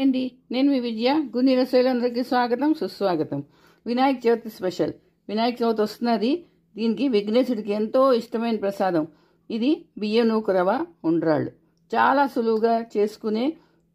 అండి నేను మీ విజయ గుని రసోయిలందరికీ స్వాగతం సుస్వాగతం. వినాయక చవితి స్పెషల్. వినాయక చవితి వస్తున్నది. దీనికి విఘ్నేశుడికి ఎంతో ఇష్టమైన ప్రసాదం ఇది బియ్యం నూక రవ ఉండ్రాళ్ళు. చాలా సులువుగా చేసుకునే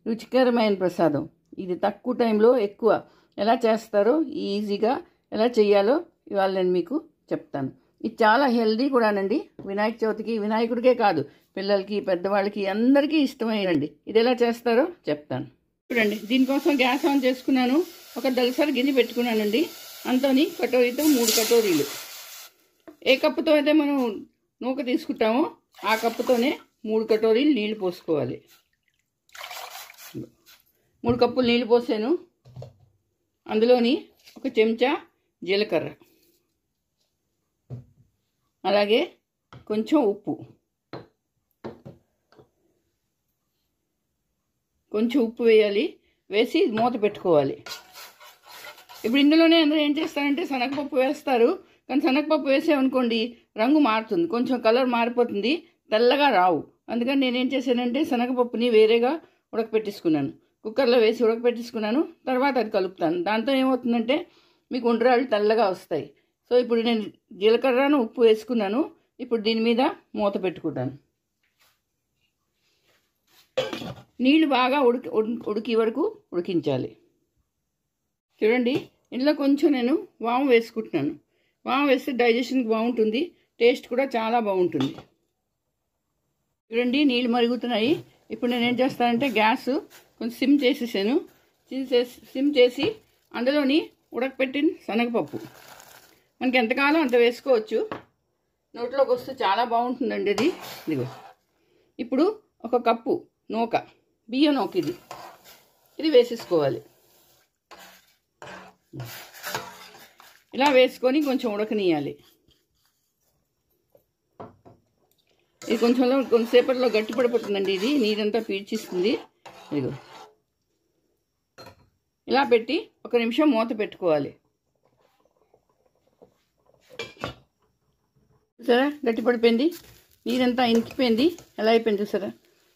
రుచికరమైన ప్రసాదం. ఇది తక్కువ టైంలో ఎక్కువ ఎలా చేస్తారో ఈజీగా ఎలా చేయాలో ఇవాళ నేను మీకు చెప్తాను. ఇది చాలా హెల్దీ కూడానండి. వినాయక చవితికి వినాయకుడికే కాదు పిల్లలకి పెద్దవాళ్ళకి అందరికీ ఇష్టమైనండి. ఇది ఎలా చేస్తారో చెప్తాను చూడండి. దీనికోసం గ్యాస్ ఆన్ చేసుకున్నాను. ఒక దలసరి గిన్నె పెట్టుకున్నానండి. అంతని కటోరీతో 3 కటోరీలు. ఏ కప్పుతో అయితే మనం నూక తీసుకుంటామో ఆ కప్పుతోనే 3 కటోరీలు నీళ్లు పోసుకోవాలి. 3 కప్పులు నీళ్లు పోసాను. అందులోని ఒక చెంచా జీలకర్ర, అలాగే కొంచెం ఉప్పు, వేయాలి. వేసి మూత పెట్టుకోవాలి. ఇప్పుడు ఇందులోనే అందరూ ఏం చేస్తారంటే శనగపప్పు వేస్తారు. కానీ శనగపప్పు వేసామనుకోండి రంగు మారుతుంది, కొంచెం కలర్ మారిపోతుంది, తెల్లగా రావు. అందుకని నేనేం చేశానంటే శనగపప్పుని వేరేగా ఉడకపెట్టేసుకున్నాను. కుక్కర్లో వేసి ఉడకపెట్టేసుకున్నాను. తర్వాత అది కలుపుతాను. దాంతో ఏమవుతుందంటే మీకు ఉండ్రాళ్ళు తెల్లగా వస్తాయి. సో ఇప్పుడు నేను జీలకర్రను ఉప్పు వేసుకున్నాను. ఇప్పుడు దీని మీద మూత పెట్టుకుంటాను. నీళ్ళు బాగా ఉడికి వరకు ఉడికించాలి. చూడండి, ఇందులో కొంచెం నేను వాము వేసుకుంటున్నాను. వాము వేస్తే డైజెషన్కి బాగుంటుంది, టేస్ట్ కూడా చాలా బాగుంటుంది. చూడండి, నీళ్ళు మరుగుతున్నాయి. ఇప్పుడు నేను ఏం చేస్తానంటే గ్యాస్ కొంచెం సిమ్ చేసేసాను. సిమ్ చేసి అందులోని ఉడకపెట్టిన శనగపప్పు మనకి ఎంతకాలం అంత వేసుకోవచ్చు. నోట్లోకి వస్తే చాలా బాగుంటుందండి ఇది. ఇదిగో ఇప్పుడు ఒక కప్పు నూక, బియ్యం నూక ఇది వేసేసుకోవాలి. ఇలా వేసుకొని కొంచెం ఉడకనీయాలి. ఇది కొంచెంసేపట్లో గట్టి పడిపోతుందండి. ఇది నీరంతా పీల్చిస్తుంది. ఇదిగో ఇలా పెట్టి 1 నిమిషం మూత పెట్టుకోవాలి. చూసారా, గట్టి పడిపోయింది, నీరంతా ఇంకిపోయింది. ఎలా అయిపోయింది చూసారా,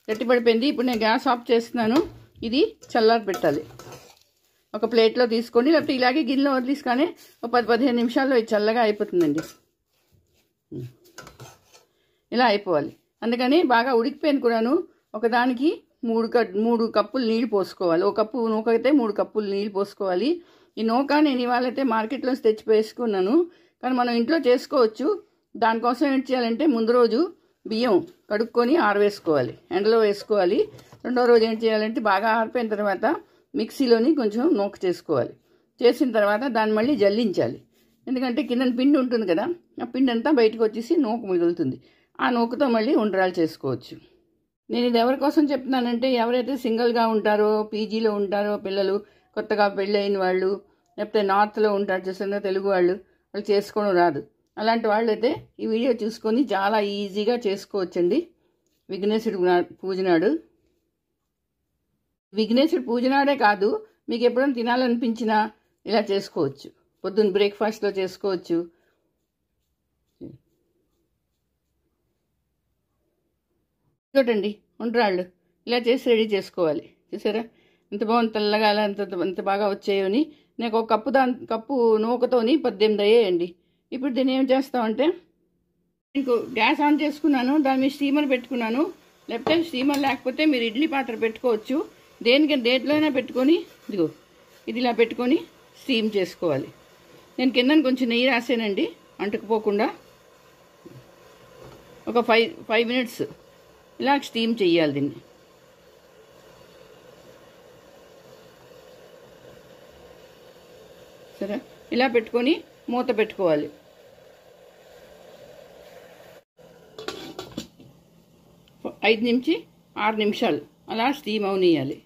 గట్టి పడిపోయింది. ఇప్పుడు నేను గ్యాస్ ఆఫ్ చేస్తున్నాను. ఇది చల్లారి పెట్టాలి. ఒక ప్లేట్లో తీసుకొని లేకపోతే ఇలాగే గిన్నెలో వదిలేసుకొని ఒక 10-15 నిమిషాల్లో ఇది చల్లగా అయిపోతుందండి. ఇలా అయిపోవాలి. అందుకని బాగా ఉడికిపోయింది కూడాను. ఒకదానికి 3 కప్పులు నీళ్ళు పోసుకోవాలి. ఒక కప్పు నూక అయితే 3 కప్పులు నీళ్ళు పోసుకోవాలి. ఈ నూక నేను ఇవాళైతే మార్కెట్లో తెచ్చి వేసుకున్నాను, కానీ మనం ఇంట్లో చేసుకోవచ్చు. దానికోసం ఏం చేయాలంటే ముందు రోజు బియ్యం కడుక్కొని ఆరవేసుకోవాలి, ఎండలో వేసుకోవాలి. రెండో రోజు ఏం చేయాలంటే బాగా ఆరిపోయిన తర్వాత మిక్సీలోని కొంచెం నూక చేసుకోవాలి. చేసిన తర్వాత దాన్ని మళ్ళీ జల్లించాలి. ఎందుకంటే కింద పిండి ఉంటుంది కదా, ఆ పిండి అంతా బయటకు వచ్చేసి నూక మిగులుతుంది. ఆ నూకతో మళ్ళీ ఉండ్రాలు చేసుకోవచ్చు. నేను ఇది ఎవరి కోసం చెప్తున్నానంటే ఎవరైతే సింగిల్గా ఉంటారో, పీజీలో ఉంటారో, పిల్లలు కొత్తగా పెళ్ళైన వాళ్ళు, లేకపోతే నార్త్లో ఉంటారు చూసిన తెలుగు వాళ్ళు చేసుకోవడం రాదు, అలాంటి వాళ్ళైతే ఈ వీడియో చూసుకొని చాలా ఈజీగా చేసుకోవచ్చండి. విఘ్నేశుడి పూజ నాడు. విఘ్నేశుడి పూజ నాడే కాదు, మీకు ఎప్పుడైనా తినాలనిపించినా ఇలా చేసుకోవచ్చు. పొద్దున్న బ్రేక్ఫాస్ట్లో చేసుకోవచ్చు. ఇంకోటండి, ఉండ్రాళ్ళు ఇలా చేసి రెడీ చేసుకోవాలి. చూసారా ఎంత బాగుంది, తెల్లగా ఎంత బాగా వచ్చాయని. నాకు ఒక కప్పు నూకతోని 18 అయ్యాయండి. ఇప్పుడు దీన్ని ఏం చేస్తామంటే మీకు గ్యాస్ ఆన్ చేసుకున్నాను, దాని మీద స్టీమర్ పెట్టుకున్నాను. లేకపోతే స్టీమర్ లేకపోతే మీరు ఇడ్లీ పాత్ర పెట్టుకోవచ్చు. దేంట్లో అయినా పెట్టుకొని ఇదిగో ఇది ఇలా పెట్టుకొని స్టీమ్ చేసుకోవాలి. నేను కింద కొంచెం నెయ్యి రాసానండి అంటుకుపోకుండా. ఒక 5 మినిట్స్ ఇలా స్టీమ్ చెయ్యాలి దీన్ని. సరే, ఇలా పెట్టుకొని మూత పెట్టుకోవాలి. 5 నుంచి 6 నిమిషాలు అలా స్టీమ్ అవనియాలి.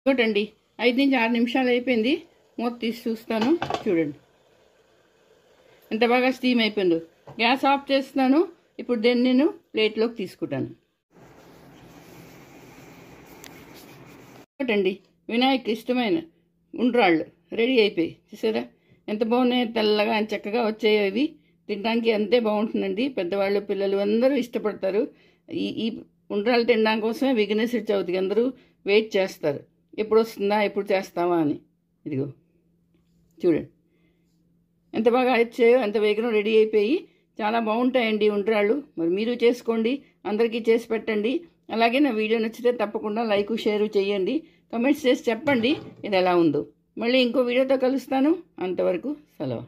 చూడండి, 5 నుంచి 6 నిమిషాలు అయిపోయింది. మూత తీసి చూస్తాను. చూడండి ఎంత బాగా స్టీమ్ అయిపోయిందో. గ్యాస్ ఆఫ్ చేస్తున్నాను. ఇప్పుడు దీన్ని నేను ప్లేట్లోకి తీసుకుంటాను. చూడండి, వినాయక్ ఇష్టమైన ఉండ్రాళ్ళు రెడీ అయిపోయి. చూసారా ఎంత బాగున్నాయో, తెల్లగా చక్కగా వచ్చాయో. ఇవి తినడానికి అంతే బాగుంటుందండి. పెద్దవాళ్ళు పిల్లలు అందరూ ఇష్టపడతారు. ఈ ఉండ్రాళ్ళు తినడం కోసమే విఘ్నేశ్వర చవితికి అందరూ వెయిట్ చేస్తారు. ఎప్పుడు వస్తుందా ఎప్పుడు చేస్తావా అని. ఇదిగో చూడండి ఎంత బాగా వచ్చాయో, ఎంత వేగం రెడీ అయిపోయి చాలా బాగుంటాయండి ఉండ్రాళ్ళు. మరి మీరు చేసుకోండి, అందరికీ చేసి పెట్టండి. అలాగే నా వీడియో నచ్చితే తప్పకుండా లైక్ షేర్ చేయండి, కామెంట్స్ చేసి చెప్పండి ఇది ఎలా ఉందో. మళ్ళీ ఇంకో వీడియోతో కలుస్తాను. అంతవరకు సెలవు.